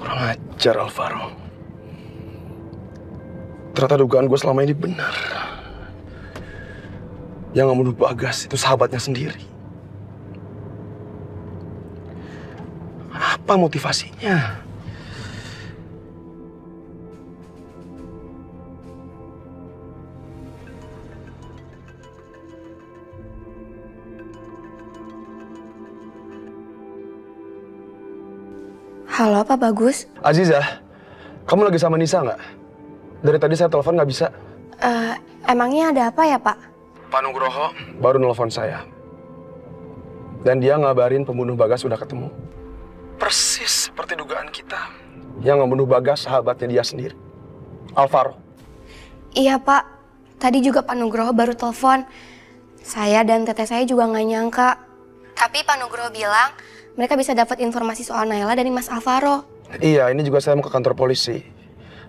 Kurang ajar, Alvaro. Ternyata dugaan gue selama ini benar. Yang membunuh Bagas itu sahabatnya sendiri. Apa motivasinya? Halo, Pak Bagus. Aziza, kamu lagi sama Nisa nggak? Dari tadi saya telepon nggak bisa. Emangnya ada apa ya, Pak? Pak Nugroho baru nelfon saya. Dan dia ngabarin pembunuh Bagas udah ketemu. Persis seperti dugaan kita. Yang membunuh Bagas sahabatnya dia sendiri, Alvaro. Iya, Pak. Tadi juga Pak Nugroho baru telepon. Saya dan teteh saya juga nggak nyangka. Tapi Pak Nugroho bilang mereka bisa dapat informasi soal Naila dari Mas Alvaro. Iya, ini juga saya mau ke kantor polisi.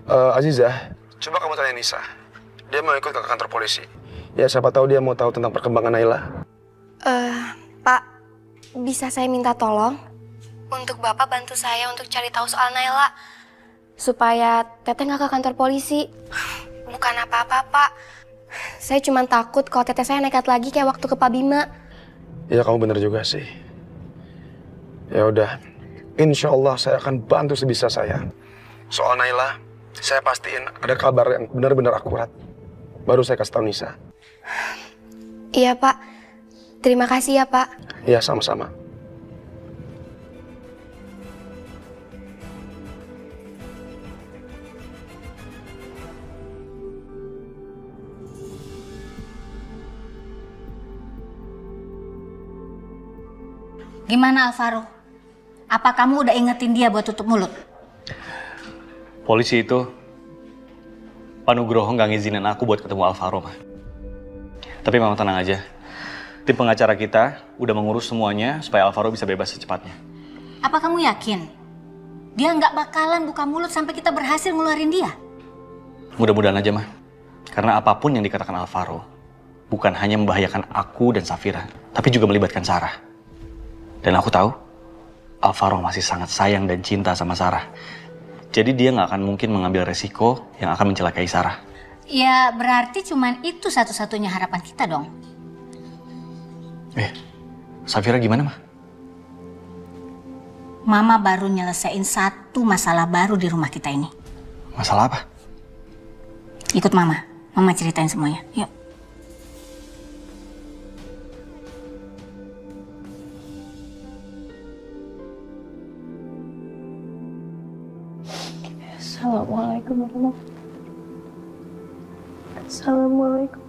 Aziza, coba kamu tanya Nisa. Dia mau ikut ke kantor polisi. Ya, siapa tahu dia mau tahu tentang perkembangan Naila. Pak, bisa saya minta tolong? Untuk Bapak bantu saya untuk cari tahu soal Naila. Supaya teteh nggak ke kantor polisi. Bukan apa-apa, Pak. Saya cuma takut kalau teteh saya nekat lagi kayak waktu ke Pak Bima. Ya, kamu benar juga sih. Ya udah, insya Allah saya akan bantu sebisa saya. Soal Naila, saya pastiin ada kabar yang benar-benar akurat. Baru saya kasih tahu Nisa. Iya, Pak. Terima kasih ya, Pak. Iya, sama-sama. Gimana Alvaro? Apa kamu udah ingetin dia buat tutup mulut? Polisi itu, Pak Nugroho nggak ngizinin aku buat ketemu Alvaro, Ma. Tapi Mama tenang aja. Tim pengacara kita udah mengurus semuanya supaya Alvaro bisa bebas secepatnya. Apa kamu yakin? Dia nggak bakalan buka mulut sampai kita berhasil ngeluarin dia? Mudah-mudahan aja, Ma. Karena apapun yang dikatakan Alvaro, bukan hanya membahayakan aku dan Safira, tapi juga melibatkan Sarah. Dan aku tahu, Alvaro masih sangat sayang dan cinta sama Sarah. Jadi dia nggak akan mungkin mengambil resiko yang akan mencelakai Sarah. Ya berarti cuman itu satu-satunya harapan kita dong. Safira gimana, Ma? Mama baru nyelesain satu masalah baru di rumah kita ini. Masalah apa? Ikut Mama, Mama ceritain semuanya. Yuk. Assalamualaikum warahmatullahi wabarakatuh. Assalamualaikum.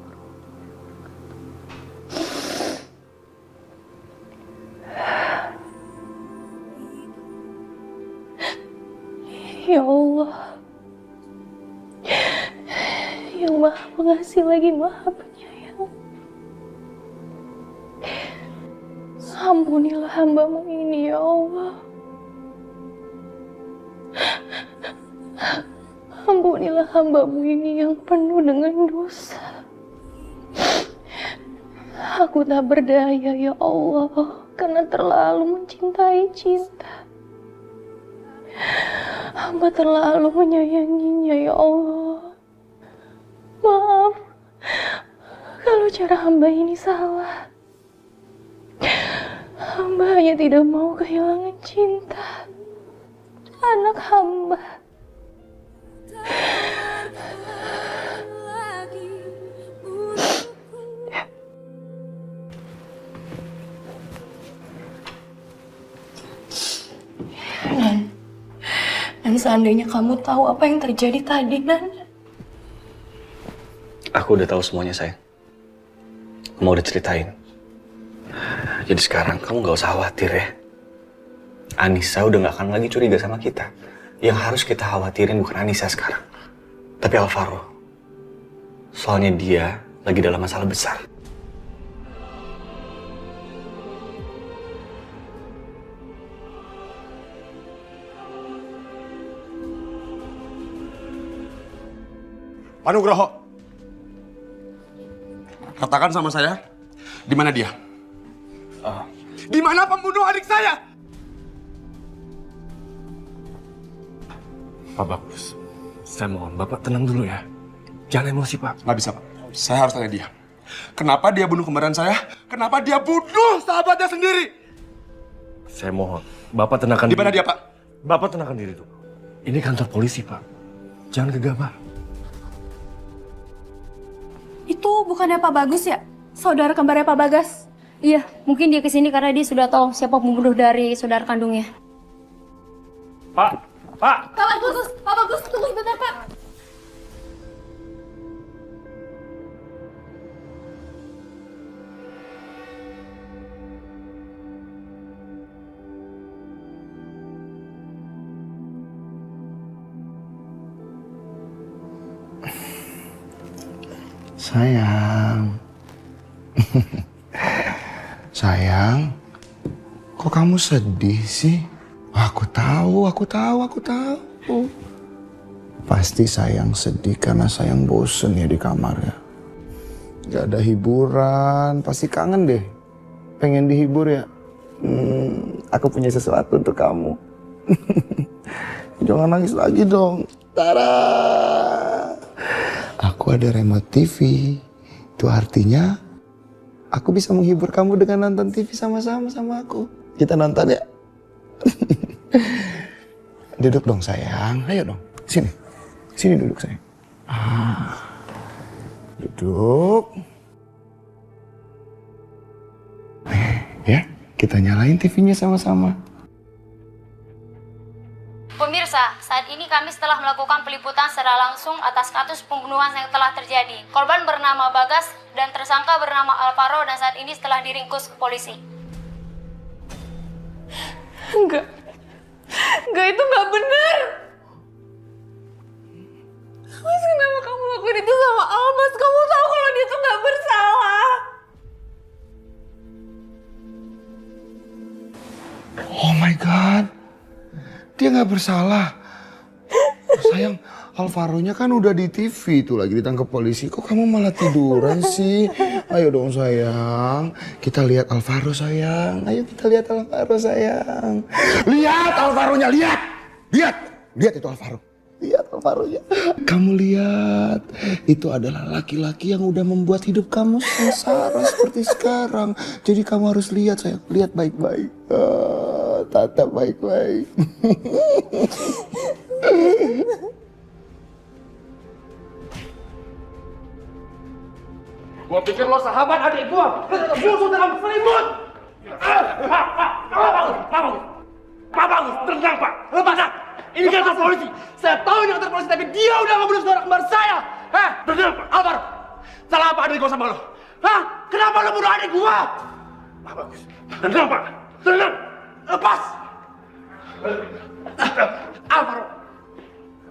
Ya Allah, yang Maha Pengasih lagi Maha Penyayang. Ampunilah hamba-Mu ini, ya Allah. Ampunilah hamba-Mu ini yang penuh dengan dosa. Aku tak berdaya, ya Allah, karena terlalu mencintai cinta. Hamba terlalu menyayanginya, ya Allah. Maaf kalau cara hamba ini salah. Hamba hanya tidak mau kehilangan cinta anak hamba. Dan seandainya kamu tahu apa yang terjadi tadi, Nan. Aku udah tahu semuanya, sayang. Mau udah ceritain. Jadi sekarang kamu gak usah khawatir ya. Anissa udah gak akan lagi curiga sama kita. Yang harus kita khawatirin bukan Anissa sekarang, tapi Alvaro. Soalnya dia lagi dalam masalah besar. Pak Nugroho, katakan sama saya, di mana dia? Di mana pembunuh adik saya? Pak Bagus, saya mohon Bapak tenang dulu ya. Jangan emosi, Pak. Nggak bisa, Pak. Saya harus tanya dia. Kenapa dia bunuh kembaran saya? Kenapa dia bunuh sahabatnya sendiri? Saya mohon, Bapak tenangkan Di mana diri. dia, Pak? Bapak tenangkan diri dulu. Ini kantor polisi, Pak. Jangan gegabah. Itu bukannya Pak Bagus ya? Saudara kembarnya Pak Bagas? Iya, mungkin dia kesini karena dia sudah tahu siapa pembunuh dari saudara kandungnya. Pak! Pak Bagus, tunggu sebentar Pak. Sayang. Sayang, kok kamu sedih sih? Aku tahu. Pasti sayang sedih karena sayang bosen ya di kamar ya. Gak ada hiburan, pasti kangen deh. Pengen dihibur ya. Aku punya sesuatu untuk kamu. Jangan nangis lagi dong. Tara. Aku ada remote TV. Itu artinya aku bisa menghibur kamu dengan nonton TV sama-sama sama aku. Kita nonton ya. Duduk dong sayang. Ayo dong. Sini duduk sayang. Duduk. Ya, kita nyalain TV-nya sama-sama. Pemirsa, saat ini kami setelah melakukan peliputan secara langsung atas kasus pembunuhan yang telah terjadi. Korban bernama Bagas dan tersangka bernama Alvaro dan saat ini setelah diringkus ke polisi. Enggak, itu nggak benar. Mas, kenapa kamu lakuin itu sama Almas? Kamu tahu kalau dia tuh nggak bersalah. Oh my God. Dia nggak bersalah. Oh, sayang, Alvaro-nya kan udah di TV tuh lagi ditangkap polisi. Kok kamu malah tiduran sih? Ayo dong sayang. Kita lihat Alvaro sayang. Ayo kita lihat Alvaro sayang. Lihat Alvaro-nya, lihat. Lihat itu Alvaro. Lihat Alvaro-nya. Kamu lihat. Itu adalah laki-laki yang udah membuat hidup kamu sengsara seperti sekarang. Jadi kamu harus lihat sayang. Lihat baik-baik. Tatap baik-baik. Gua pikir lo sahabat adik gua. Busuk dalam selimut. Pak Bagus, tenang Pak. Lepas. Ini kantor polisi. Saya tahu ini kantor polisi, tapi dia udah ngebunuh saudara kembar saya. Tenang Pak. Alvaro, salah apa adik gua sama lo? Kenapa lo bunuh adik gua? Pak Bagus, tenang Pak. Tenang. Lepas. Alvaro,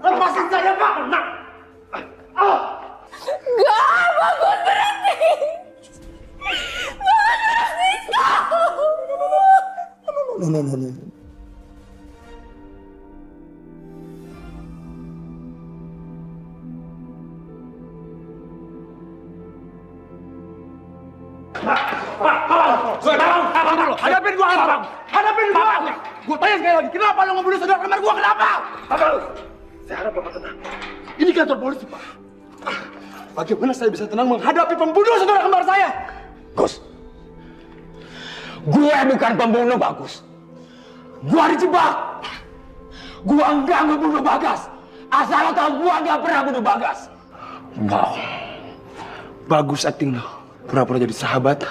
lepasin saya Pak. Nah. Enggak, Bagus berhenti. No. Hadapin gua, Bang. Hadapin gua. Gua tanya sekali lagi, kenapa lo ngebunuh saudara kembar gua? Kenapa? Saya harap Bapak tenang. Ini kantor polisi, Pak. Bagaimana saya bisa tenang menghadapi pembunuh saudara kembar saya? Gus, gue bukan pembunuh, Bagus. Gue dijebak. Gue enggak ngebunuh Bagas. Asal lo tau, gue enggak pernah bunuh Bagas. Enggak. Bagus acting lo. Pura-pura jadi sahabat.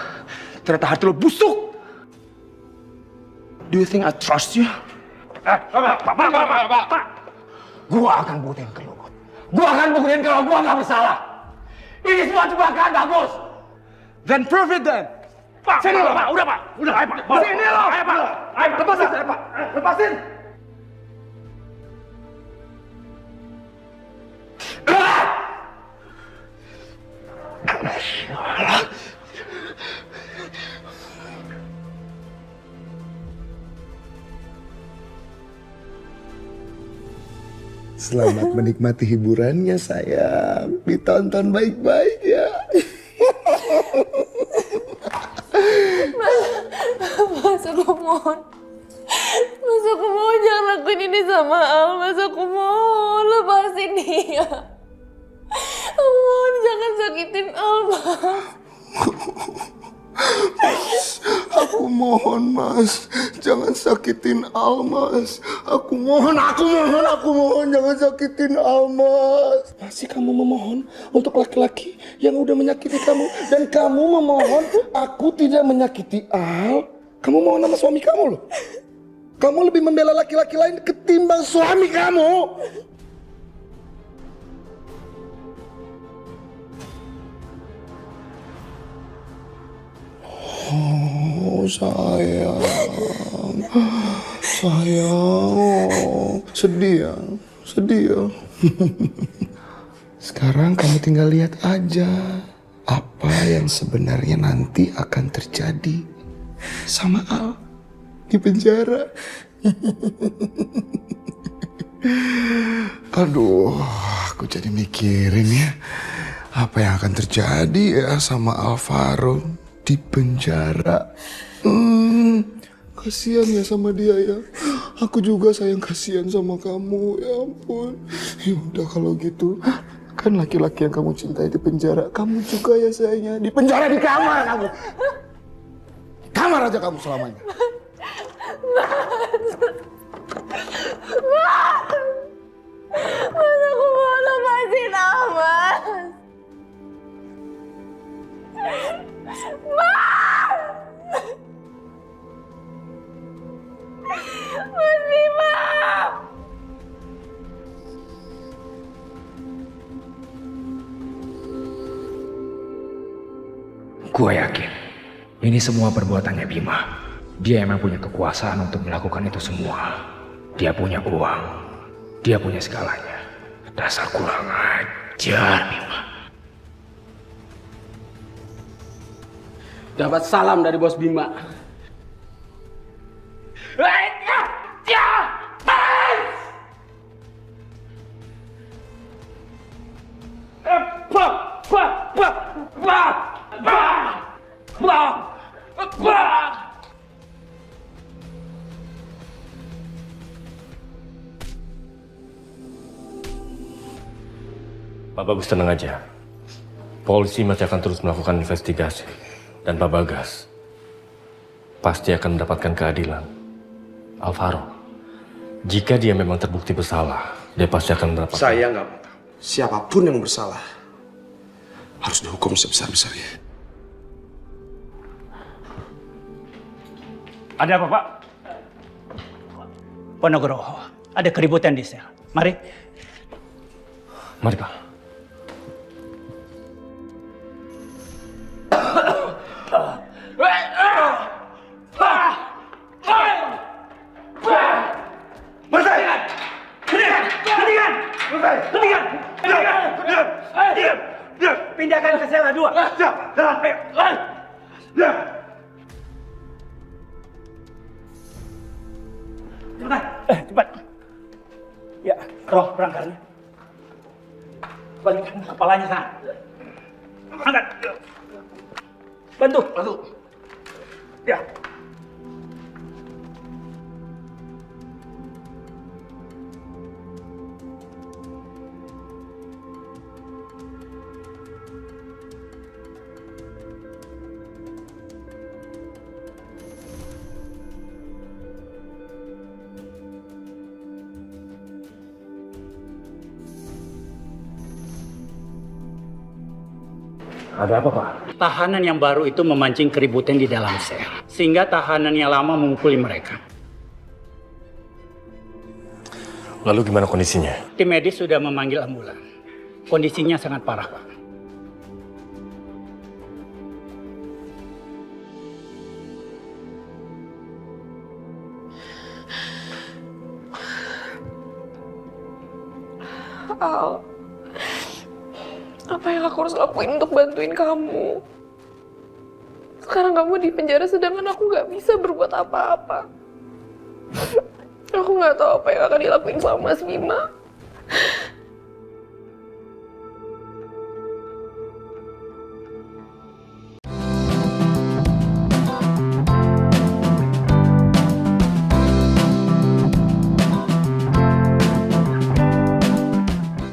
Ternyata hati lo busuk. Do you think I trust you? Pak. Gue akan buktiin ke lo. Gue akan buktiin kalau gue enggak bersalah. Ini semua jebakan, Bagus. Then prove it then. Pak, sini lo, Pak. Udah, Pak. Udah, ayo, Pak. Sini lo. Ayo, Pak. Ayo, lepasin saya, Pak. Lepasin. Selamat menikmati hiburannya sayang. Ditonton baik-baik ya. Mas, aku mohon. Mas, aku mohon jangan lakuin ini sama Al. Mas, aku mohon. dia. Aku mohon jangan sakitin Almas. Aku mohon Mas, jangan sakitin Almas. Aku mohon, jangan sakitin Almas. Masih kamu memohon untuk laki-laki yang udah menyakiti kamu. Dan kamu memohon aku tidak menyakiti Al. Kamu mohon sama suami kamu loh. Kamu lebih membela laki-laki lain ketimbang suami kamu. Oh sayang, sedih ya. Sekarang kamu tinggal lihat aja apa yang sebenarnya nanti akan terjadi sama Al di penjara. Aduh, aku jadi mikirin ya apa yang akan terjadi ya sama Alvaro di penjara. Kasihan ya sama dia ya. Aku juga sayang, kasihan sama kamu. Ya ampun. Ya udah kalau gitu, kan laki-laki yang kamu cintai di penjara, kamu juga ya sayangnya di penjara, di kamar kamu. Di kamar aja kamu selamanya. Mas, aku mau lepasin Almas. Mas Bima. Gua yakin ini semua perbuatannya Bima. Dia emang punya kekuasaan untuk melakukan itu semua. Dia punya uang, dia punya segalanya. Dasar kurang ajar Bima. Dapat salam dari bos Bima. Pak Bagus tenang aja. Polisi masih akan terus melakukan investigasi. Dan Pak Bagas pasti akan mendapatkan keadilan. Alvaro, jika dia memang terbukti bersalah, dia pasti akan mendapatkan... Saya nggak mau tahu. Siapapun yang bersalah harus dihukum sebesar-besarnya. Ada apa, Pak? Ponorogo, ada keributan di sel. Mari. Mari, Pak. Pindahkan ke sel 2. Cepat. Cepat. Ya, roh perangkarnya. Balikkan kepalanya sana. Angkat. Bantu. Ya. Ada apa, Pak? Tahanan yang baru itu memancing keributan di dalam sel, sehingga tahanan yang lama memukuli mereka. Lalu gimana kondisinya? Tim medis sudah memanggil ambulan. Kondisinya sangat parah, Pak. Al, apa yang aku harus lakuin untuk bantuin kamu? Sekarang kamu di penjara sedangkan aku nggak bisa berbuat apa-apa. Aku nggak tahu apa yang akan dilakuin sama Mas Bima.